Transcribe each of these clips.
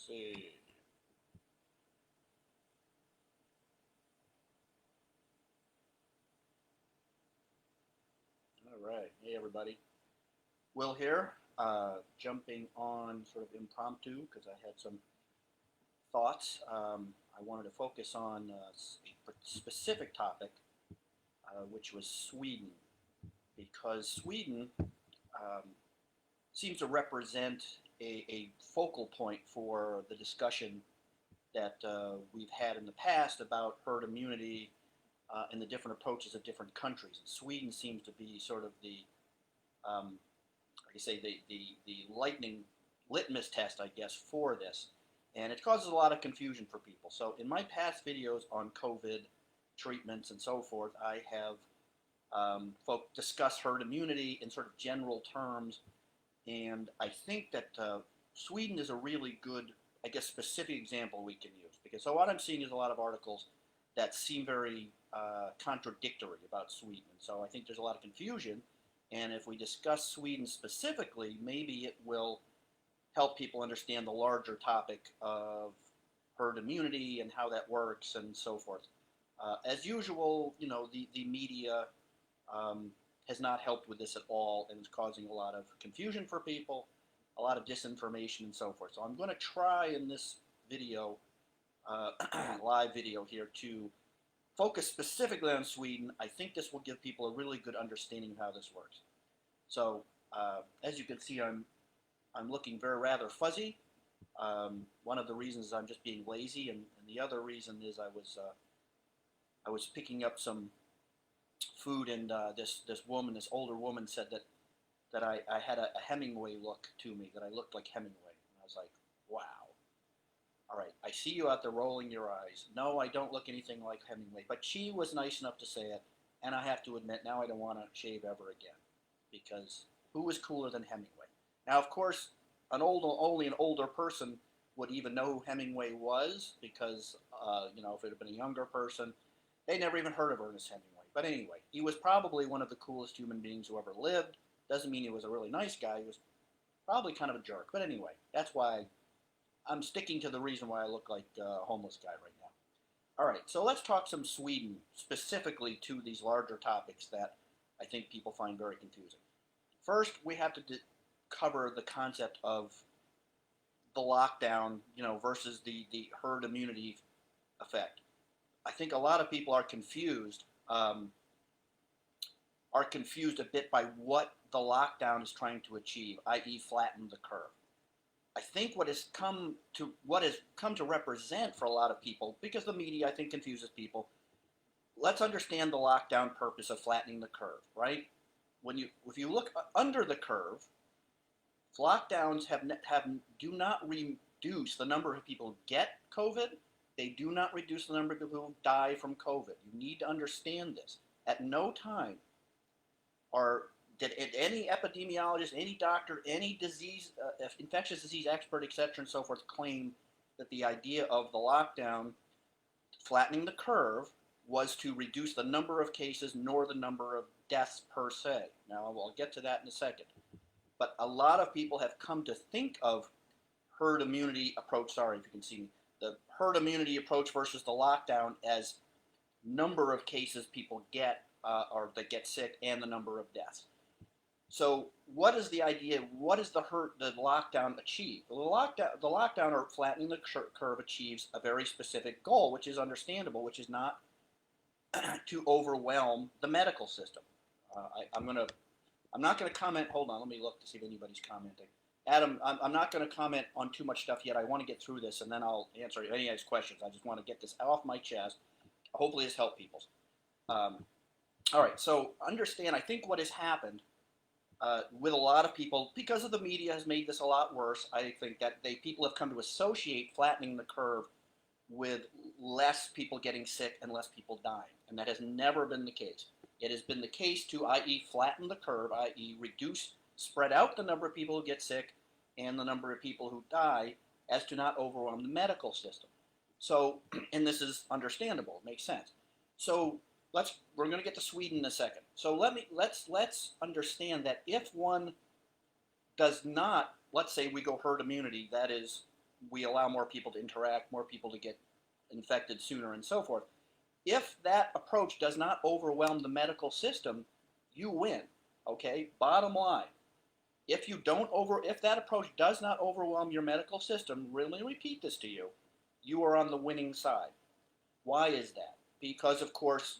see. All right. Hey, everybody. Will here, jumping on sort of impromptu because I had some thoughts. I wanted to focus on a specific topic, which was Sweden, because Sweden seems to represent a focal point for the discussion that we've had in the past about herd immunity and the different approaches of different countries. And Sweden seems to be sort of the, like I say, the lightning litmus test, I guess, for this. And it causes a lot of confusion for people. So in my past videos on COVID treatments and so forth, I have discussed herd immunity in sort of general terms. And I think that Sweden is a really good, I guess, specific example we can use. Because so what I'm seeing is a lot of articles that seem very contradictory about Sweden. And so I think there's a lot of confusion. And if we discuss Sweden specifically, maybe it will help people understand the larger topic of herd immunity and how that works and so forth. As usual, you know, the media has not helped with this at all and is causing a lot of confusion for people, a lot of disinformation and so forth. So I'm going to try in this video, live video here, to focus specifically on Sweden. I think this will give people a really good understanding of how this works. So as you can see, I'm looking rather fuzzy. One of the reasons is I'm just being lazy, and the other reason is I was picking up some food, and this older woman, said that I had a Hemingway look to me, that I looked like Hemingway, and I was like, wow. All right, I see you out there rolling your eyes. No, I don't look anything like Hemingway, but she was nice enough to say it, and I have to admit, now I don't want to shave ever again, because who was cooler than Hemingway? Now, of course, only an older person would even know who Hemingway was, because, you know, if it had been a younger person, they never even heard of Ernest Hemingway. But anyway, he was probably one of the coolest human beings who ever lived. Doesn't mean he was a really nice guy. He was probably kind of a jerk. But anyway, that's why I'm sticking to the reason why I look like a homeless guy right now. All right, so let's talk some Sweden, specifically to these larger topics that I think people find very confusing. First, we have to cover the concept of the lockdown, you know, versus the herd immunity effect. I think a lot of people are confused a bit by what the lockdown is trying to achieve, i.e., flatten the curve. I think what has come to represent for a lot of people, because the media I think confuses people. Let's understand the lockdown purpose of flattening the curve, right? If you look under the curve, lockdowns do not reduce the number of people who get COVID. They do not reduce the number of people who die from COVID. You need to understand this. At no time did any epidemiologist, any doctor, any disease, infectious disease expert, etc., and so forth, claim that the idea of the lockdown, flattening the curve, was to reduce the number of cases nor the number of deaths per se. Now, I'll get to that in a second. But a lot of people have come to think of herd immunity approach, sorry if you can see me, the herd immunity approach versus the lockdown as number of cases people get or that get sick and the number of deaths. So what is the idea? What does the lockdown achieve? The lockdown or flattening the curve achieves a very specific goal, which is understandable, which is not to overwhelm the medical system. I'm not going to comment. Hold on, let me look to see if anybody's commenting. Adam, I'm not going to comment on too much stuff yet. I want to get through this, and then I'll answer any of his questions. I just want to get this off my chest. Hopefully this helps people. All right, so understand, I think what has happened with a lot of people, because of the media has made this a lot worse, I think that people have come to associate flattening the curve with less people getting sick and less people dying, and that has never been the case. It has been the case to, i.e., flatten the curve, i.e., spread out the number of people who get sick and the number of people who die, as to not overwhelm the medical system. So, and this is understandable, it makes sense. So we're going to get to Sweden in a second. So let's understand that if one does not, let's say we go herd immunity, that is, we allow more people to interact, more people to get infected sooner, and so forth. If that approach does not overwhelm the medical system, you win. Okay? Bottom line. If that approach does not overwhelm your medical system, really repeat this to you, you are on the winning side. Why is that? Because of course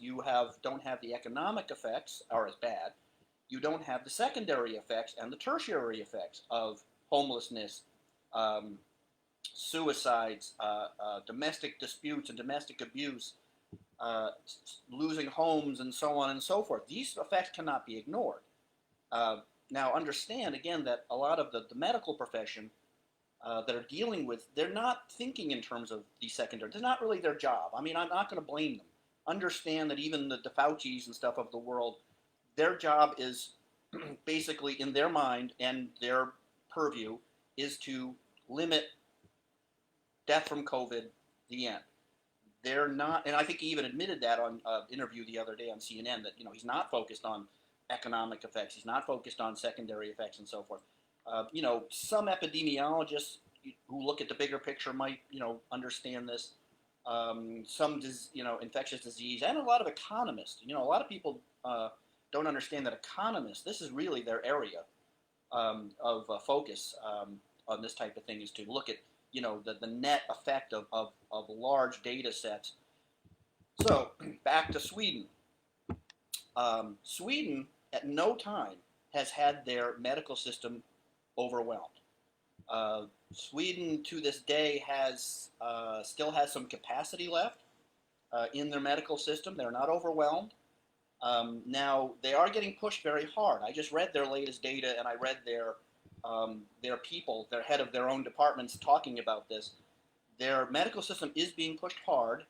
don't have the economic effects are as bad. You don't have the secondary effects and the tertiary effects of homelessness, um, suicides, domestic disputes and domestic abuse, uh, losing homes, and so on and so forth. These effects cannot be ignored. Uh, Now, understand again that a lot of the medical profession that are dealing with, they're not thinking in terms of these secondary. It's not really their job. I mean, I'm not going to blame them. Understand that even the Faucis and stuff of the world, their job is basically in their mind and their purview is to limit death from COVID. The end. They're not, and I think he even admitted that on an interview the other day on CNN that he's not focused on economic effects. He's not focused on secondary effects and so forth. Some epidemiologists who look at the bigger picture might, understand this. Infectious disease, and a lot of economists. A lot of people don't understand that economists, this is really their area of focus on this type of thing, is to look at, the net effect of large data sets. So, back to Sweden. Sweden, at no time, has had their medical system overwhelmed. Sweden, to this day, still has some capacity left in their medical system. They're not overwhelmed. Now, they are getting pushed very hard. I just read their latest data, and I read their people, their head of their own departments, talking about this. Their medical system is being pushed hard.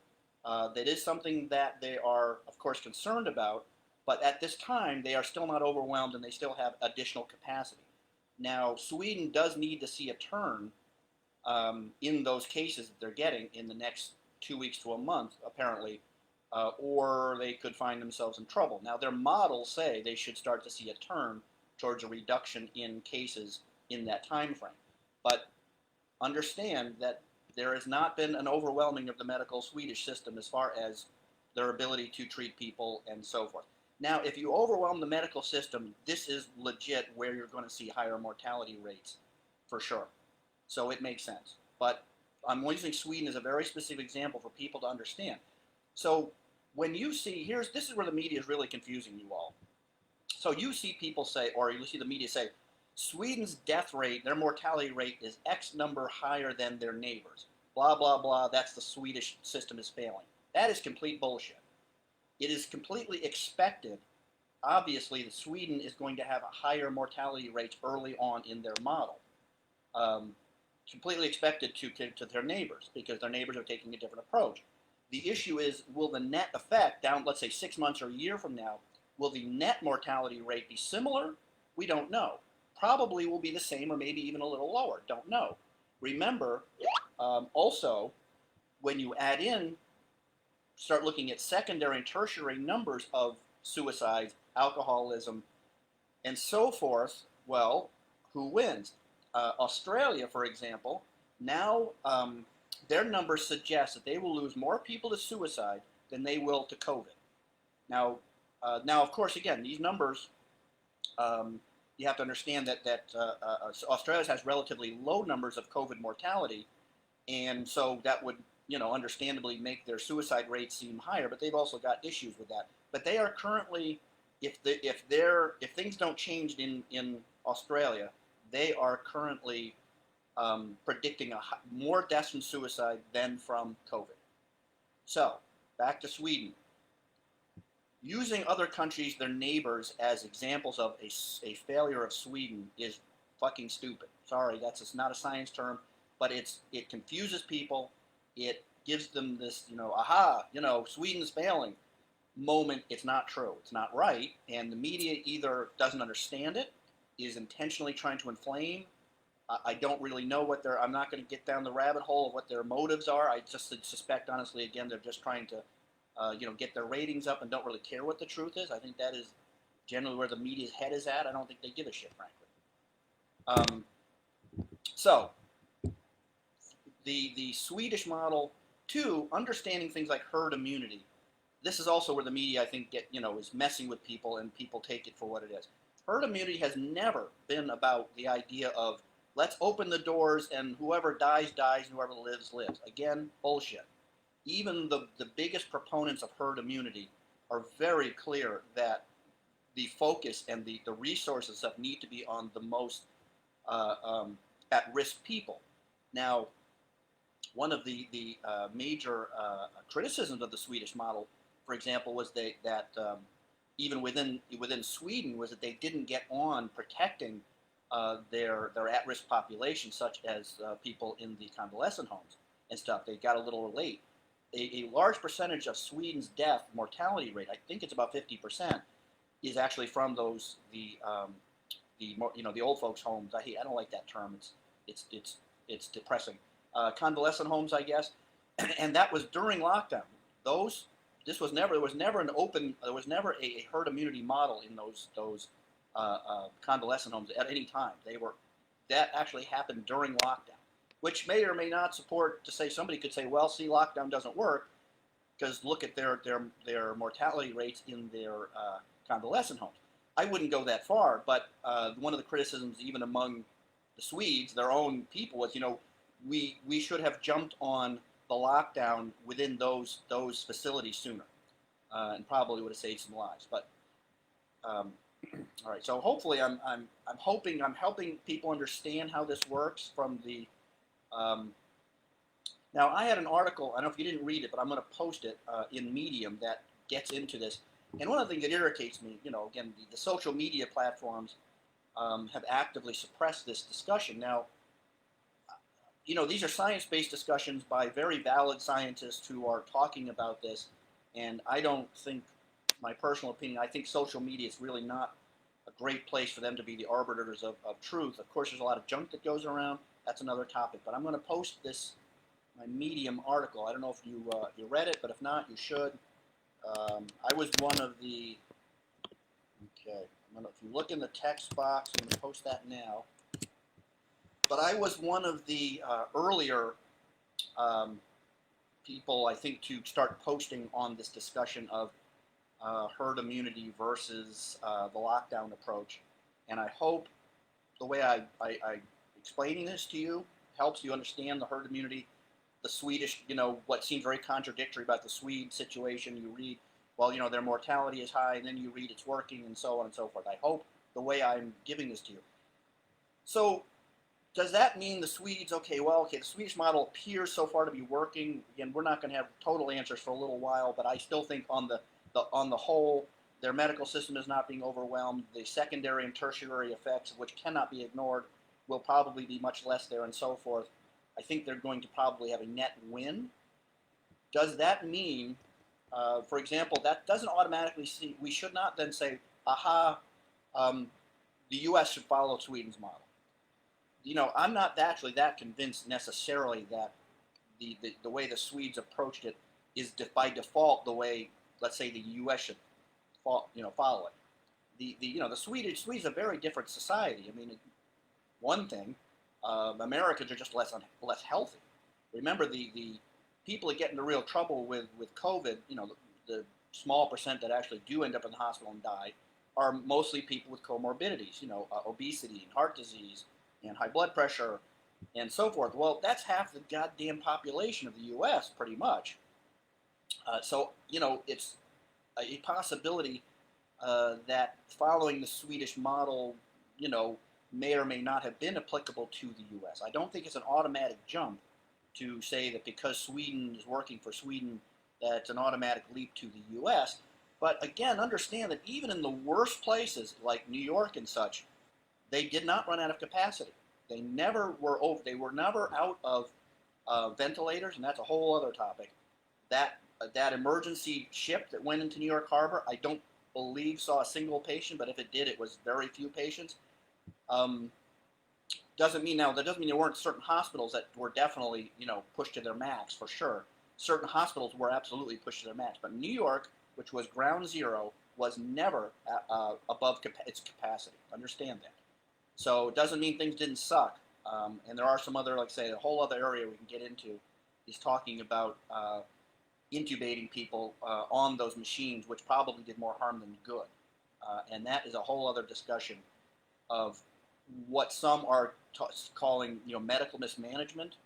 That is something that they are, of course, concerned about. But at this time, they are still not overwhelmed, and they still have additional capacity. Now, Sweden does need to see a turn in those cases that they're getting in the next 2 weeks to a month, apparently, or they could find themselves in trouble. Now, their models say they should start to see a turn towards a reduction in cases in that time frame. But understand that there has not been an overwhelming of the medical Swedish system as far as their ability to treat people and so forth. Now, if you overwhelm the medical system, this is legit where you're going to see higher mortality rates, for sure. So it makes sense. But I'm using Sweden as a very specific example for people to understand. So when you see, this is where the media is really confusing you all. So you see people say, or you see the media say, Sweden's death rate, their mortality rate is X number higher than their neighbors. Blah, blah, blah, that's the Swedish system is failing. That is complete bullshit. It is completely expected, obviously, that Sweden is going to have a higher mortality rates early on in their model. Completely expected to their neighbors, because their neighbors are taking a different approach. The issue is, will the net effect down, let's say 6 months or a year from now, will the net mortality rate be similar? We don't know. Probably will be the same or maybe even a little lower. Don't know. Remember, also, when you add in, start looking at secondary and tertiary numbers of suicides, alcoholism, and so forth, well, who wins? Australia, for example, now their numbers suggest that they will lose more people to suicide than they will to COVID. Now, of course, again, these numbers, you have to understand that Australia has relatively low numbers of COVID mortality, and so that would, understandably make their suicide rates seem higher. But they've also got issues with that. But they are currently, if things don't change in Australia, they are currently predicting more deaths from suicide than from COVID. So back to Sweden. Using other countries, their neighbors, as examples of a failure of Sweden is fucking stupid. Sorry, that's just not a science term, but it confuses people. It gives them this, aha, Sweden's failing moment. It's not true. It's not right. And the media either doesn't understand it, is intentionally trying to inflame. I don't really know I'm not going to get down the rabbit hole of what their motives are. I just suspect, honestly, again, they're just trying to get their ratings up and don't really care what the truth is. I think that is generally where the media's head is at. I don't think they give a shit, frankly. So, the Swedish model, two, understanding things like herd immunity. This is also where the media, I think, is messing with people, and people take it for what it is. Herd immunity has never been about the idea of let's open the doors and whoever dies dies and whoever lives lives. Again, bullshit. Even the biggest proponents of herd immunity are very clear that the focus and the resources that need to be on the most at-risk people. Now, one of the major criticisms of the Swedish model, for example, was that even within Sweden, was that they didn't get on protecting their at-risk population, such as people in the convalescent homes and stuff. They got a little late. A large percentage of Sweden's death mortality rate, I think it's about 50%, is actually from those the old folks' homes. I don't like that term. It's depressing. Convalescent homes, I guess, and that was during lockdown. There was never a herd immunity model in those convalescent homes at any time. That actually happened during lockdown, which may or may not support to say somebody could say, well, see, lockdown doesn't work because look at their mortality rates in their convalescent homes. I wouldn't go that far, but one of the criticisms, even among the Swedes, their own people, was we should have jumped on the lockdown within those facilities sooner, and probably would have saved some lives. But all right, so hopefully I'm helping people understand how this works from the. Now I had an article. I don't know if you didn't read it, but I'm going to post it in Medium that gets into this. And one of the things that irritates me, again, the social media platforms have actively suppressed this discussion. Now, these are science-based discussions by very valid scientists who are talking about this, and I don't think, my personal opinion, I think social media is really not a great place for them to be the arbiters of truth. Of course, there's a lot of junk that goes around. That's another topic, but I'm going to post my Medium article. I don't know if you read it, but if not, you should. I was one of the, okay, if you look in the text box, I'm going to post that now. But I was one of the earlier people, I think, to start posting on this discussion of herd immunity versus the lockdown approach. And I hope the way I explaining this to you helps you understand the herd immunity. The Swedish, what seems very contradictory about the Swede situation. You read, well, their mortality is high, and then you read it's working, and so on and so forth. I hope the way I'm giving this to you. So, does that mean the Swedes, the Swedish model appears so far to be working? Again, we're not going to have total answers for a little while, but I still think on the whole, their medical system is not being overwhelmed. The secondary and tertiary effects, which cannot be ignored, will probably be much less there, and so forth. I think they're going to probably have a net win. Does that mean, for example, that doesn't automatically we should not then say, aha, the U.S. should follow Sweden's model. I'm not actually that convinced necessarily that the way the Swedes approached it is by default the way, let's say, the U.S. should follow it. The Swedes are a very different society. I mean, one thing, Americans are just less healthy. Remember, the people that get into real trouble with COVID, the small percent that actually do end up in the hospital and die, are mostly people with comorbidities, obesity and heart disease and high blood pressure and so forth. Well, that's half the goddamn population of the U.S. pretty much. So it's a possibility that following the Swedish model, may or may not have been applicable to the U.S. I don't think it's an automatic jump to say that because Sweden is working for Sweden, that it's an automatic leap to the U.S. But again, understand that even in the worst places like New York and such, they did not run out of capacity. They were never out of ventilators, and that's a whole other topic. That emergency ship that went into New York Harbor, I don't believe saw a single patient, but if it did, it was very few patients. That doesn't mean there weren't certain hospitals that were definitely, pushed to their max for sure. Certain hospitals were absolutely pushed to their max, but New York, which was ground zero, was never above its capacity. Understand that. So it doesn't mean things didn't suck. And there are some other, like I say, a whole other area we can get into is talking about intubating people on those machines, which probably did more harm than good. And that is a whole other discussion of what some are calling, medical mismanagement.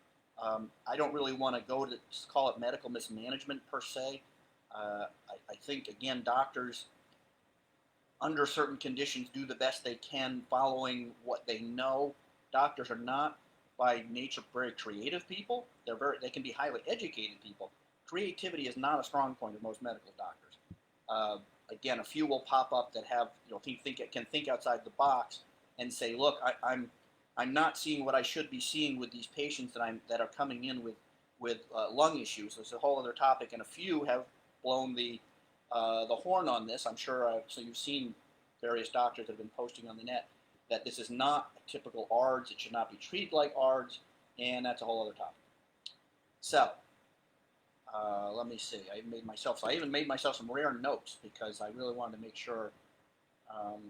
I don't really want to go to call it medical mismanagement per se. I think, again, doctors under certain conditions do the best they can following what they know. Doctors are not by nature very creative people. They can be highly educated people. Creativity is not a strong point of most medical doctors. Again, a few will pop up that have, can think outside the box and say, look, I'm not seeing what I should be seeing with these patients that are coming in with lung issues. It's a whole other topic, and a few have blown the horn on this. I'm sure. So you've seen various doctors that have been posting on the net that this is not a typical ARDS. It should not be treated like ARDS, and that's a whole other topic. So let me see. I even made myself some rare notes because I really wanted to make sure. All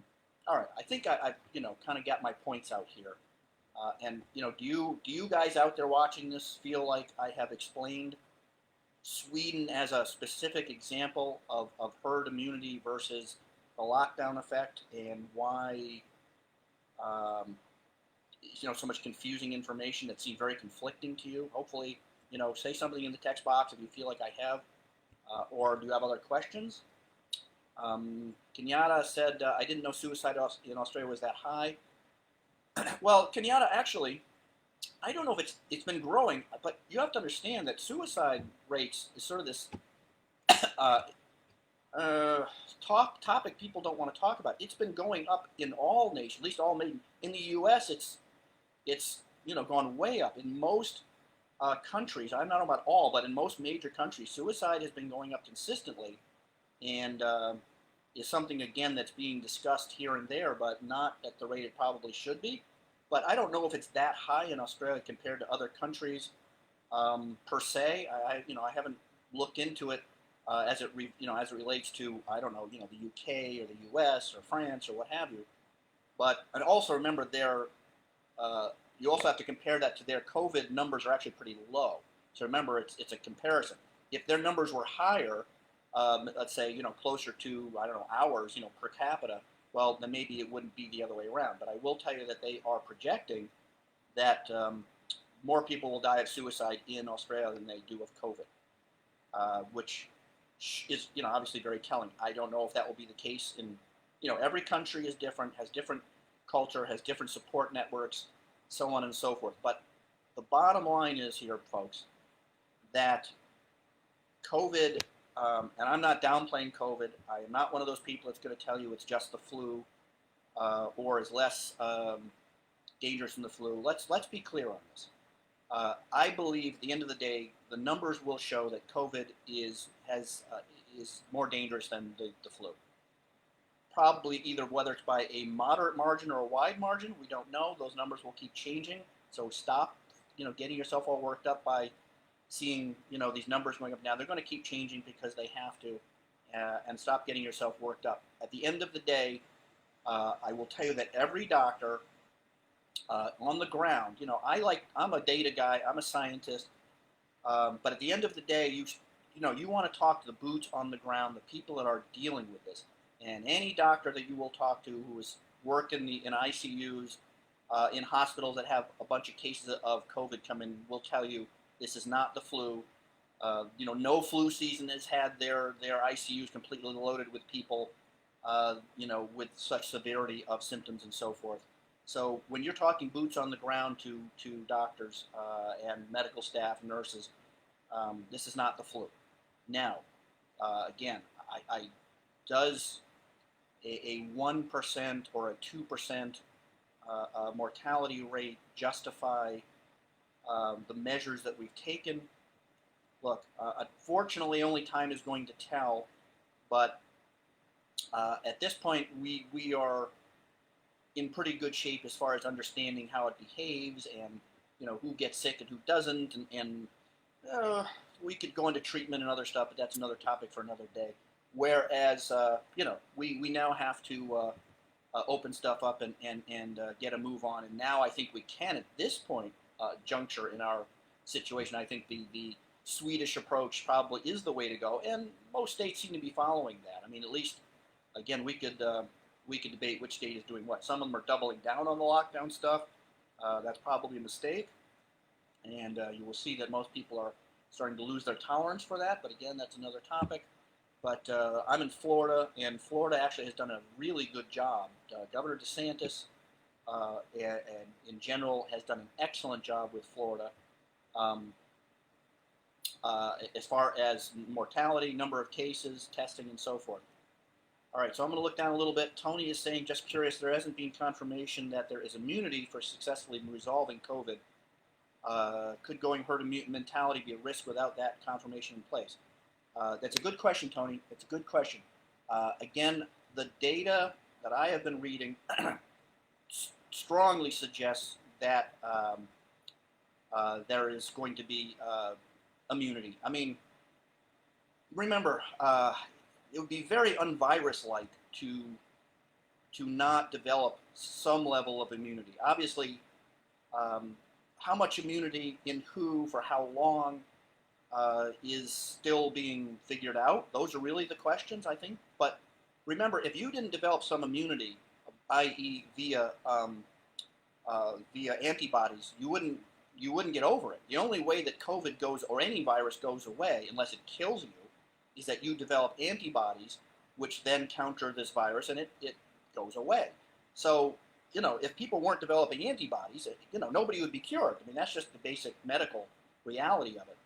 right, I think I kind of got my points out here. And do you guys out there watching this feel like I have explained Sweden as a specific example of herd immunity versus the lockdown effect, and why so much confusing information that seemed very conflicting to you? Hopefully, say something in the text box if you feel like I have, or do you have other questions? Kenyatta said, I didn't know suicide in Australia was that high. Well, Kenyatta, actually, I don't know if it's been growing, but you have to understand that suicide rates is sort of this topic people don't want to talk about. It's been going up in all nations, at least all nations. In the U.S., it's gone way up. In most countries, I don't know about all, but in most major countries, suicide has been going up consistently, and is something, again, that's being discussed here and there, but not at the rate it probably should be. But I don't know if it's that high in Australia compared to other countries per se. I haven't looked into it as it relates to, I don't know, the UK or the US or France or what have you. But and also remember you also have to compare that to their COVID numbers are actually pretty low. So remember, it's a comparison. If their numbers were higher, let's say, closer to, I don't know, hours, per capita, well, then maybe it wouldn't be the other way around. But I will tell you that they are projecting that more people will die of suicide in Australia than they do of COVID, which is, obviously very telling. I don't know if that will be the case in, every country is different, has different culture, has different support networks, so on and so forth. But the bottom line is here, folks, that COVID, and I'm not downplaying COVID. I am not one of those people that's going to tell you it's just the flu or is less dangerous than the flu. Let's be clear on this. I believe at the end of the day, the numbers will show that COVID is more dangerous than the flu. Probably either whether it's by a moderate margin or a wide margin, we don't know. Those numbers will keep changing. So stop, getting yourself all worked up by seeing, these numbers going up now. They're going to keep changing because they have to, and stop getting yourself worked up. At the end of the day, I will tell you that every doctor on the ground, I'm a data guy, I'm a scientist, but at the end of the day, you want to talk to the boots on the ground, the people that are dealing with this. And any doctor that you will talk to who is working in ICUs, in hospitals that have a bunch of cases of COVID come in, will tell you this is not the flu. No flu season has had their ICUs completely loaded with people, with such severity of symptoms and so forth. So when you're talking boots on the ground to doctors and medical staff, nurses, this is not the flu. Now, again, does a 1% or a 2% mortality rate justify the measures that we've taken? Look, unfortunately, only time is going to tell. But at this point, we are in pretty good shape as far as understanding how it behaves, and who gets sick and who doesn't, and we could go into treatment and other stuff, but that's another topic for another day. Whereas we now have to open stuff up and get a move on. And now I think we can, at this point, juncture in our situation. I think the Swedish approach probably is the way to go, and most states seem to be following that. I mean, at least, again, we could debate which state is doing what. Some of them are doubling down on the lockdown stuff. That's probably a mistake, and you will see that most people are starting to lose their tolerance for that. But again, that's another topic. But I'm in Florida, and Florida actually has done a really good job. Governor DeSantis, and in general, has done an excellent job with Florida. As far as mortality, number of cases, testing, and so forth. All right, so I'm going to look down a little bit. Tony is saying, just curious, there hasn't been confirmation that there is immunity for successfully resolving COVID. Could going herd mentality be a risk without that confirmation in place? That's a good question, Tony. It's a good question. Again, the data that I have been reading strongly suggests that there is going to be immunity. I mean, remember, it would be very unvirus-like to not develop some level of immunity. Obviously, how much immunity in who for how long is still being figured out. Those are really the questions, I think. But remember, if you didn't develop some immunity, i.e., via antibodies, you wouldn't get over it. The only way that COVID goes, or any virus goes away, unless it kills you, is that you develop antibodies, which then counter this virus, and it goes away. So, if people weren't developing antibodies, nobody would be cured. I mean, that's just the basic medical reality of it.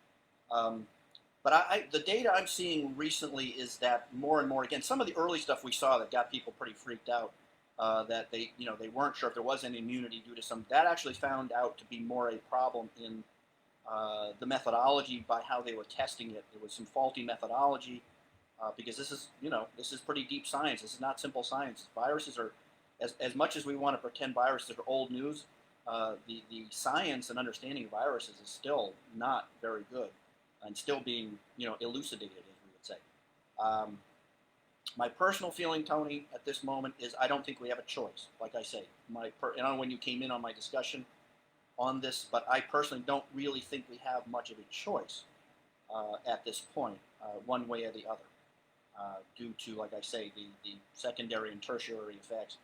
But the data I'm seeing recently is that more and more, again, some of the early stuff we saw that got people pretty freaked out, that they weren't sure if there was any immunity due to some, that actually found out to be more a problem in the methodology by how they were testing it. There was some faulty methodology, because this is pretty deep science. This is not simple science. Viruses are, as much as we want to pretend viruses are old news, the science and understanding of viruses is still not very good, and still being, elucidated, as we would say. My personal feeling, Tony, at this moment is I don't think we have a choice. Like I say, I don't know when you came in on my discussion on this, but I personally don't really think we have much of a choice at this point, one way or the other, due to, like I say, the secondary and tertiary effects.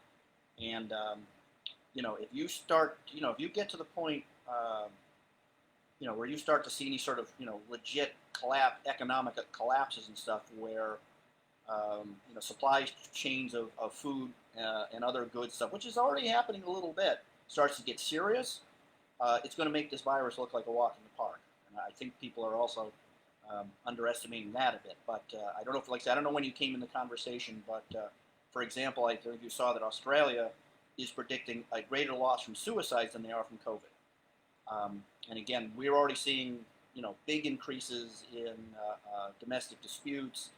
And, if you start, if you get to the point, where you start to see any sort of, legit economic collapses and stuff where, supply chains of food and other goods stuff, which is already happening a little bit, starts to get serious, it's going to make this virus look like a walk in the park. And I think people are also underestimating that a bit. But I don't know if, like I said, I don't know when you came in the conversation, but for example, I think you saw that Australia is predicting a greater loss from suicides than they are from COVID. And again, we're already seeing, big increases in domestic disputes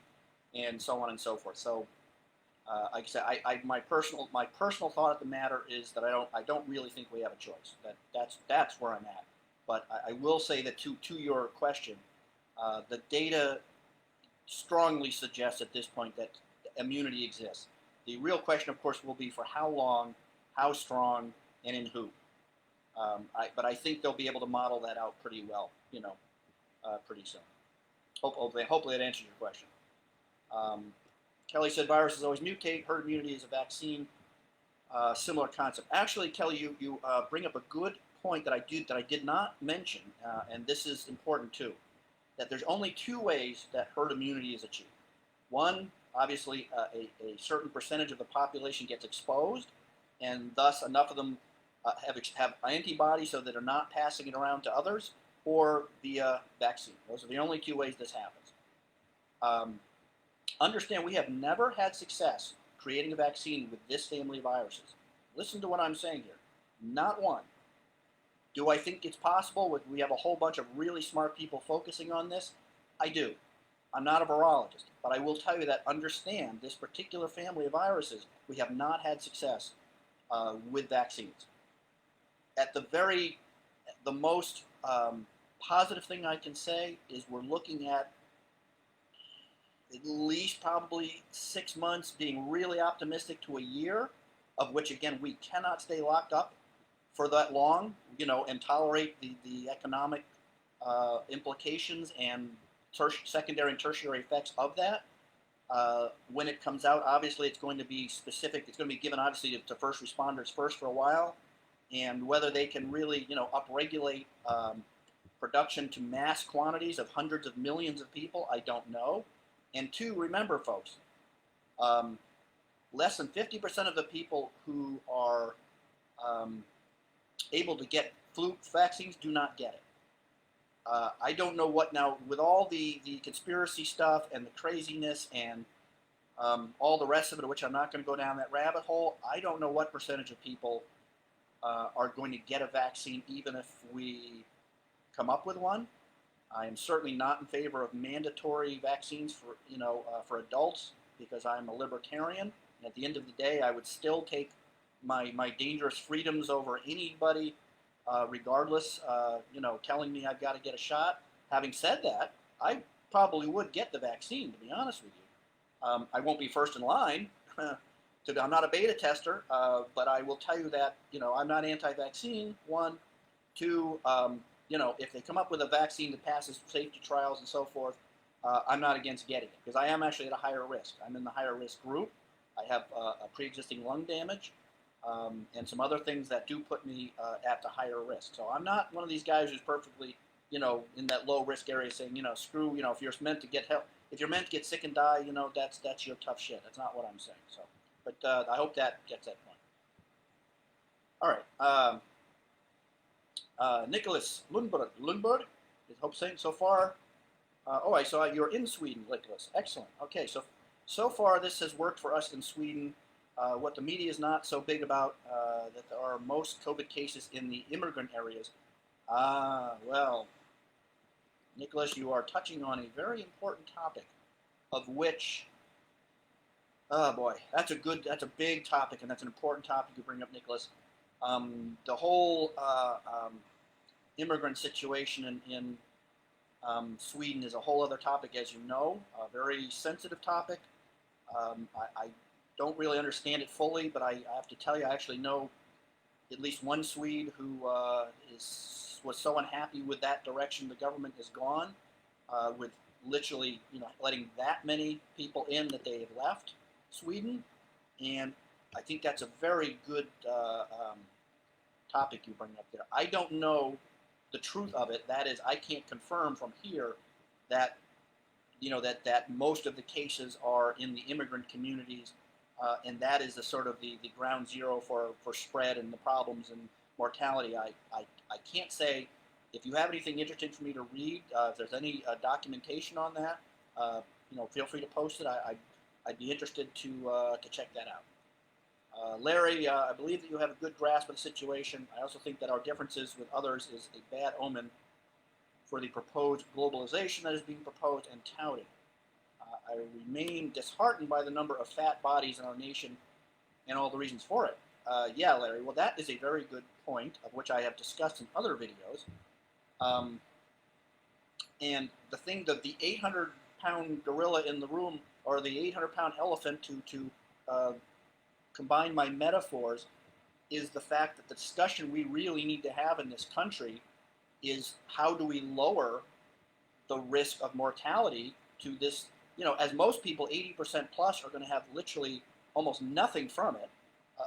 and so on and so forth. So, like I said, my personal thought of the matter is that I don't really think we have a choice. That's where I'm at. But I will say that to your question, the data strongly suggests at this point that immunity exists. The real question, of course, will be for how long, how strong, and in who. But I think they'll be able to model that out pretty well, pretty soon. Hopefully that answers your question. Kelly said viruses always mutate. Herd immunity is a vaccine. Similar concept. Actually, Kelly, you bring up a good point that I did not mention, and this is important too. That there's only two ways that herd immunity is achieved. One, obviously, a certain percentage of the population gets exposed, and thus enough of them have antibodies so that they're not passing it around to others, or via vaccine. Those are the only two ways this happens. Understand, we have never had success creating a vaccine with this family of viruses. Listen to what I'm saying here. Not one. Do I think it's possible? We have a whole bunch of really smart people focusing on this. I do. I'm not a virologist, but I will tell you that understand this particular family of viruses, we have not had success with vaccines. At the most positive thing I can say is we're looking at least probably 6 months, being really optimistic, to a year of which, again, we cannot stay locked up for that long, and tolerate the economic implications and secondary and tertiary effects of that. When it comes out, obviously it's going to be specific. It's going to be given, obviously, to first responders first for a while, and whether they can really, upregulate production to mass quantities of hundreds of millions of people, I don't know. And two, remember, folks, less than 50% of the people who are able to get flu vaccines do not get it. I don't know what now, with all the conspiracy stuff and the craziness and all the rest of it, which I'm not going to go down that rabbit hole. I don't know what percentage of people are going to get a vaccine, even if we come up with one. I am certainly not in favor of mandatory vaccines for adults, because I'm a libertarian. And at the end of the day, I would still take my dangerous freedoms over anybody, regardless, telling me I've got to get a shot. Having said that, I probably would get the vaccine, to be honest with you. I won't be first in line. I'm not a beta tester, but I will tell you that, I'm not anti-vaccine, one. Two, if they come up with a vaccine that passes safety trials and so forth, I'm not against getting it, because I am actually at a higher risk. I'm in the higher risk group. I have a pre-existing lung damage, and some other things that do put me at the higher risk. So I'm not one of these guys who's perfectly, in that low risk area saying, screw, if you're meant to get help, if you're meant to get sick and die, that's your tough shit. That's not what I'm saying. So, but I hope that gets that point. All right. Nicholas Lundberg, I hope saying so far. I saw you're in Sweden, Nicholas. Excellent. Okay, so far this has worked for us in Sweden. What the media is not so big about, that there are most COVID cases in the immigrant areas. Well, Nicholas, you are touching on a very important topic, of which, oh boy, that's a big topic, and that's an important topic you bring up, Nicholas. The whole immigrant situation in Sweden is a whole other topic, as you know, a very sensitive topic. I don't really understand it fully, but I have to tell you, I actually know at least one Swede who was so unhappy with that direction the government has gone, with literally, letting that many people in that they have left Sweden. And I think that's a very good topic you bring up there. I don't know the truth of it. That is, I can't confirm from here that that most of the cases are in the immigrant communities, and that is the sort of the ground zero for spread and the problems and mortality. I can't say. If you have anything interesting for me to read, if there's any documentation on that, feel free to post it. I'd be interested to check that out. Larry, I believe that you have a good grasp of the situation. I also think that our differences with others is a bad omen for the proposed globalization that is being proposed and touted. I remain disheartened by the number of fat bodies in our nation and all the reasons for it. Yeah, Larry, well, that is a very good point, of which I have discussed in other videos. And the thing that the 800-pound gorilla in the room, or the 800-pound elephant, to combine my metaphors, is the fact that the discussion we really need to have in this country is how do we lower the risk of mortality to this, as most people, 80% plus, are going to have literally almost nothing from it.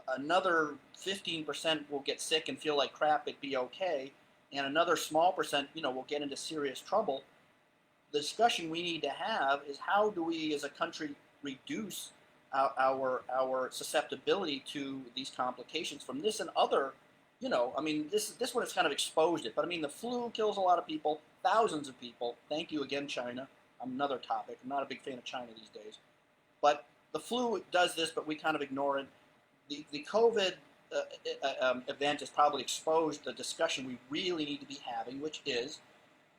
Another 15% will get sick and feel like crap, it'd be okay, and another small percent, will get into serious trouble. The discussion we need to have is how do we as a country reduce our susceptibility to these complications from this and other, this one has kind of exposed it, but the flu kills a lot of people, thousands of people. Thank you again, China. Another topic. I'm not a big fan of China these days. But the flu does this, but we kind of ignore it. The COVID event has probably exposed the discussion we really need to be having, which is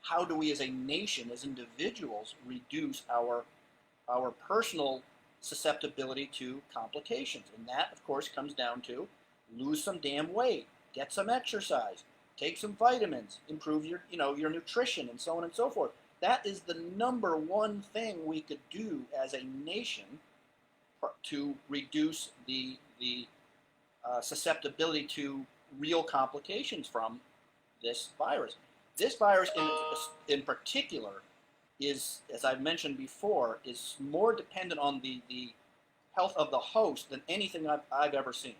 how do we as a nation, as individuals, reduce our personal susceptibility to complications. And that, of course, comes down to lose some damn weight, get some exercise, take some vitamins, improve your nutrition, and so on and so forth. That is the number one thing we could do as a nation to reduce the susceptibility to real complications from this virus. This virus in particular is, as I've mentioned before, is more dependent on the health of the host than anything I've ever seen.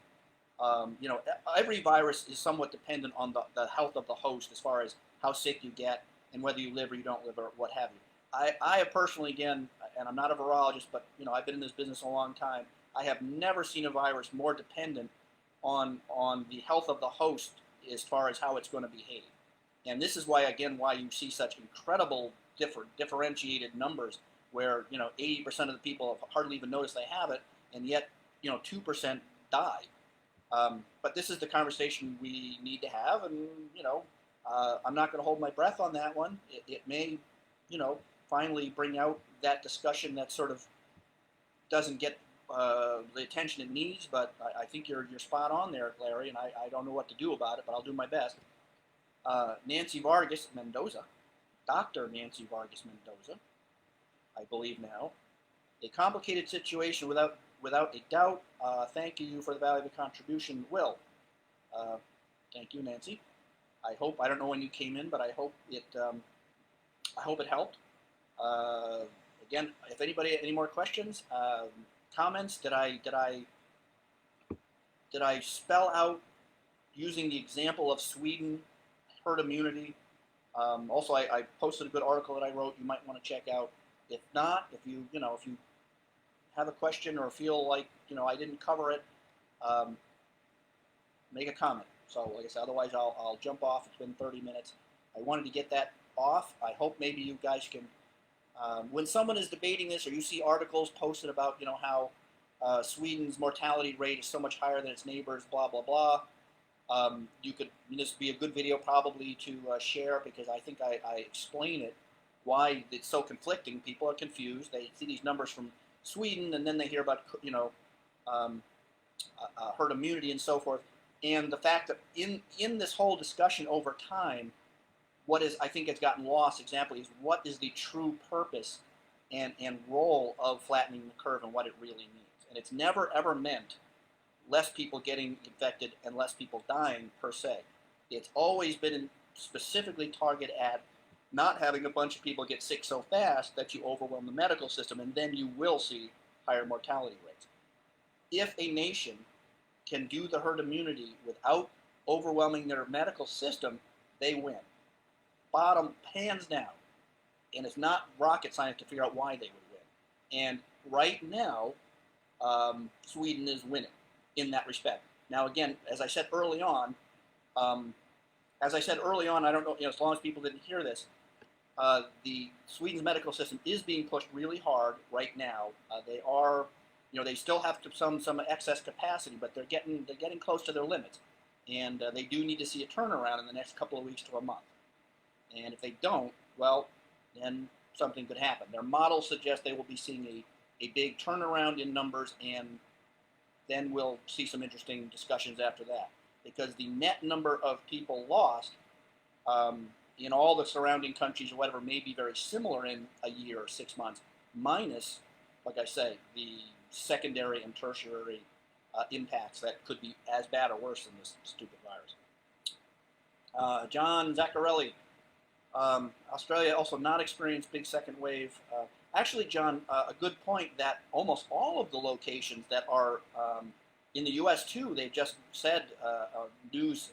You know, every virus is somewhat dependent on the health of the host as far as how sick you get and whether you live or you don't live or what have you. I have personally, again, and I'm not a virologist, but you know, I've been in this business a long time. I have never seen a virus more dependent on the health of the host as far as how it's going to behave. And this is why, again, why you see such incredible differentiated numbers where, you know, 80% of the people hardly even notice they have it, and yet, you know, 2% die. But this is the conversation we need to have, and, you know, I'm not going to hold my breath on that one. It may, you know, finally bring out that discussion that sort of doesn't get the attention it needs, but I think you're spot on there, Larry, and I don't know what to do about it, but I'll do my best. Nancy Vargas Mendoza, Dr. Nancy Vargas Mendoza, I believe now, a complicated situation without a doubt. Thank you for the valuable contribution, Will. Thank you, Nancy. I don't know when you came in, but I hope it helped. Again, if anybody any more questions, comments, did I spell out using the example of Sweden herd immunity? Also, I posted a good article that I wrote. You might want to check out. If not, if you have a question or feel like I didn't cover it, make a comment. So, like I said, otherwise I'll jump off. It's been 30 minutes. I wanted to get that off. I hope maybe you guys can, when someone is debating this, or you see articles posted about how Sweden's mortality rate is so much higher than its neighbors, blah blah blah. This would be a good video probably to share, because I think I explain it, why it's so conflicting. People are confused. They see these numbers from Sweden, and then they hear about herd immunity and so forth. And the fact that in this whole discussion over time, what is, I think, has gotten lost, example, is what is the true purpose and role of flattening the curve and what it really means. And it's never ever meant less people getting infected and less people dying per se. It's always been specifically targeted at not having a bunch of people get sick so fast that you overwhelm the medical system, and then you will see higher mortality rates. If a nation can do the herd immunity without overwhelming their medical system, they win. Bottom, hands down. And it's not rocket science to figure out why they would win. And right now, Sweden is winning in that respect. Now, again, as I said early on, I don't know, as long as people didn't hear this, the Sweden's medical system is being pushed really hard right now. They are, they still have some excess capacity, but they're getting close to their limits, and they do need to see a turnaround in the next couple of weeks to a month. And if they don't, well, then something could happen. Their models suggest they will be seeing a big turnaround in numbers, and then we'll see some interesting discussions after that, because the net number of people lost in all the surrounding countries or whatever may be very similar in a year or 6 months, minus, like I say, the secondary and tertiary impacts that could be as bad or worse than this stupid virus. John Zaccarelli, Australia also not experienced big second wave. Actually, John, a good point that almost all of the locations that are in the U.S. too, they've just said news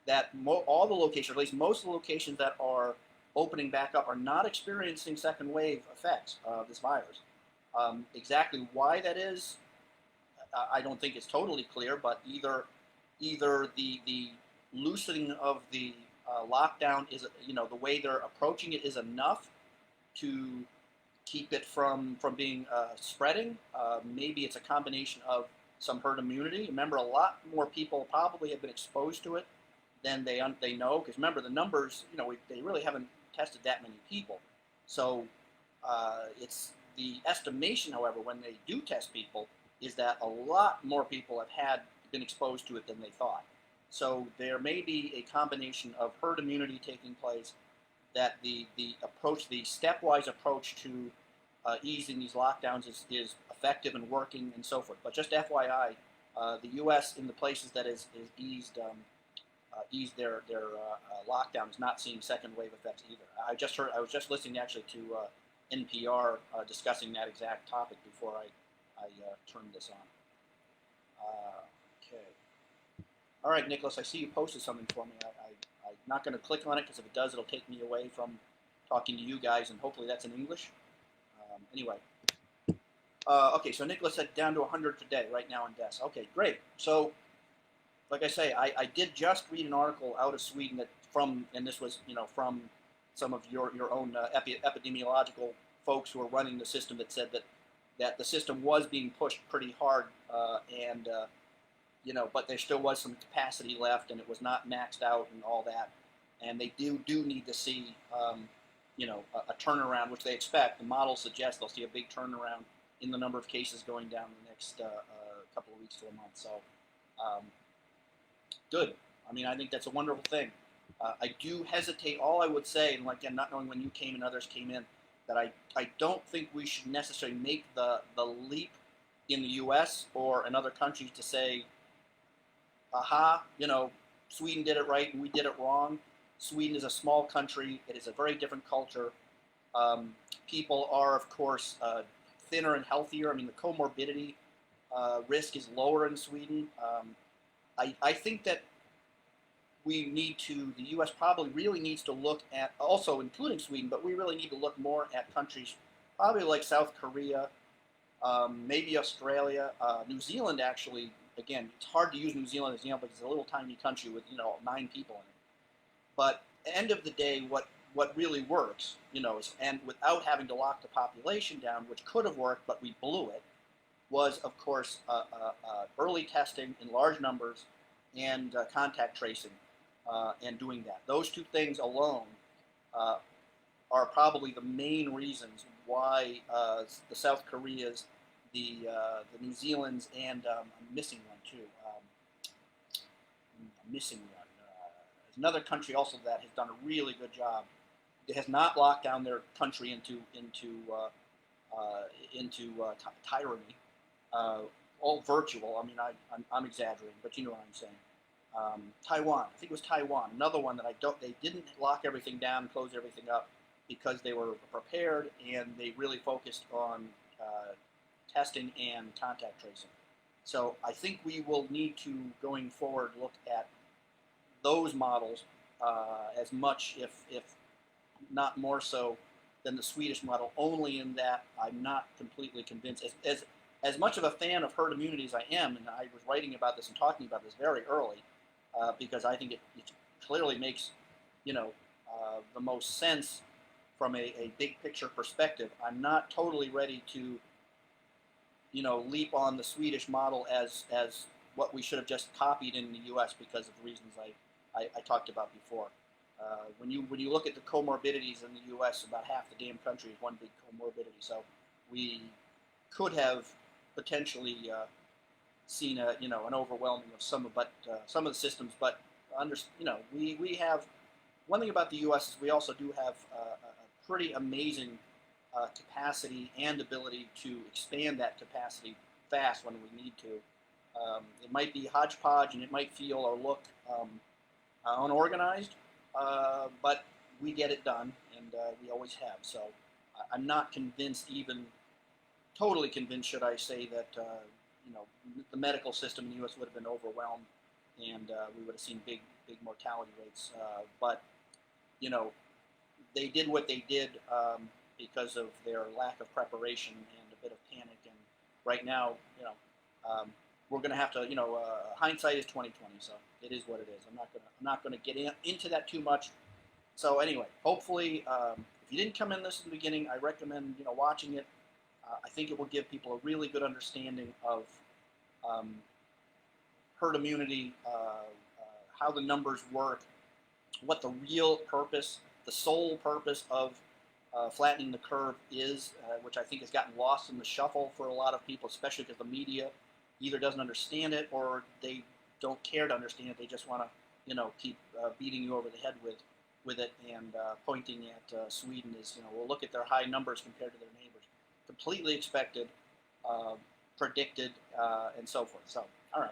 that all the locations, or at least most of the locations that are opening back up, are not experiencing second wave effects of this virus. Exactly why that is, I don't think it's totally clear, but either the loosening of the lockdown is, the way they're approaching it is enough to keep it from being spreading. Maybe it's a combination of some herd immunity. Remember, a lot more people probably have been exposed to it than they know, because remember, the numbers, they really haven't tested that many people. So it's the estimation, however, when they do test people, is that a lot more people have been exposed to it than they thought. So there may be a combination of herd immunity taking place, that the stepwise approach to easing these lockdowns is effective and working and so forth. But just FYI, The U.S. in the places that is eased their lockdown is not seeing second wave effects either. I was just listening actually to NPR discussing that exact topic before I turned this on. Okay. All right, Nicholas, I see you posted something for me. I'm not going to click on it because if it does, it'll take me away from talking to you guys, and hopefully that's in English. Anyway. Okay, so Nicholas said down to 100 today, right now in deaths. Okay, great. So, like I say, I did just read an article out of Sweden and this was, from some of your own epidemiological folks who are running the system that said that the system was being pushed pretty hard, but there still was some capacity left, and it was not maxed out and all that, and they do need to see, a turnaround, which they expect. The models suggest they'll see a big turnaround in the number of cases going down the next couple of weeks to a month. So, good. I mean, I think that's a wonderful thing. I do hesitate. All I would say, and again, not knowing when you came and others came in, that I don't think we should necessarily make the leap in the U.S. or in other countries to say, aha, Sweden did it right and we did it wrong. Sweden is a small country. It is a very different culture. People are, of course, thinner and healthier. I mean, the comorbidity risk is lower in Sweden. I think that the U.S. probably really needs to look at, also including Sweden, but we really need to look more at countries probably like South Korea, maybe Australia, New Zealand actually. Again, it's hard to use New Zealand as an example because it's a little tiny country with 9 people in it. But at the end of the day, what really works, and without having to lock the population down, which could have worked, but we blew it, was, of course, early testing in large numbers and contact tracing and doing that. Those two things alone are probably the main reasons why the South Koreas, the New Zealands, and I'm missing one too. There's another country also that has done a really good job. It has not locked down their country into tyranny, all virtual. I mean, I'm exaggerating, but you know what I'm saying. Taiwan, I think it was Taiwan, another one that they didn't lock everything down, close everything up, because they were prepared and they really focused on testing and contact tracing. So I think we will need to, going forward, look at those models as much, if not more so, than the Swedish model, only in that I'm not completely convinced. As much of a fan of herd immunity as I am, and I was writing about this and talking about this very early, because I think it clearly makes, the most sense from a big picture perspective. I'm not totally ready to, leap on the Swedish model as what we should have just copied in the U.S. because of the reasons I talked about before. When you look at the comorbidities in the U.S., about half the damn country is one big comorbidity. So we could have potentially seen an overwhelming of some of the systems. But we have one thing about the U.S. is we also do have a pretty amazing capacity and ability to expand that capacity fast when we need to. It might be hodgepodge and it might feel or look unorganized, but we get it done, and we always have. So I'm not convinced, even totally convinced, should I say, that the medical system in the U.S. would have been overwhelmed, and we would have seen big mortality rates. But they did what they did because of their lack of preparation and a bit of panic. And right now, we're going to have to, hindsight is 20/20. So it is what it is. I'm not going to get into that too much. So anyway, hopefully, if you didn't come in this in the beginning, I recommend watching it. I think it will give people a really good understanding of herd immunity, how the numbers work, what the real purpose, the sole purpose of flattening the curve is, which I think has gotten lost in the shuffle for a lot of people, especially because the media either doesn't understand it or they don't care to understand it. They just want to, keep beating you over the head with it and pointing at Sweden as, well, look at their high numbers compared to their neighbors. Completely expected, predicted, and so forth. So All right.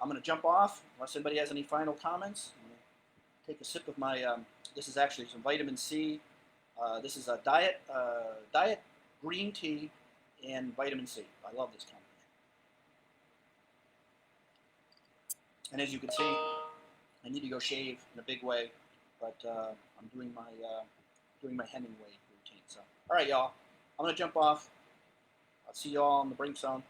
I'm going to jump off unless anybody has any final comments. I'm going to take a sip of my. This is actually some vitamin C. This is a diet green tea and vitamin C. I love this combination. And as you can see, I need to go shave in a big way, but I'm doing my Hemingway routine. So, all right, y'all. I'm gonna jump off. I'll see y'all on the brink zone.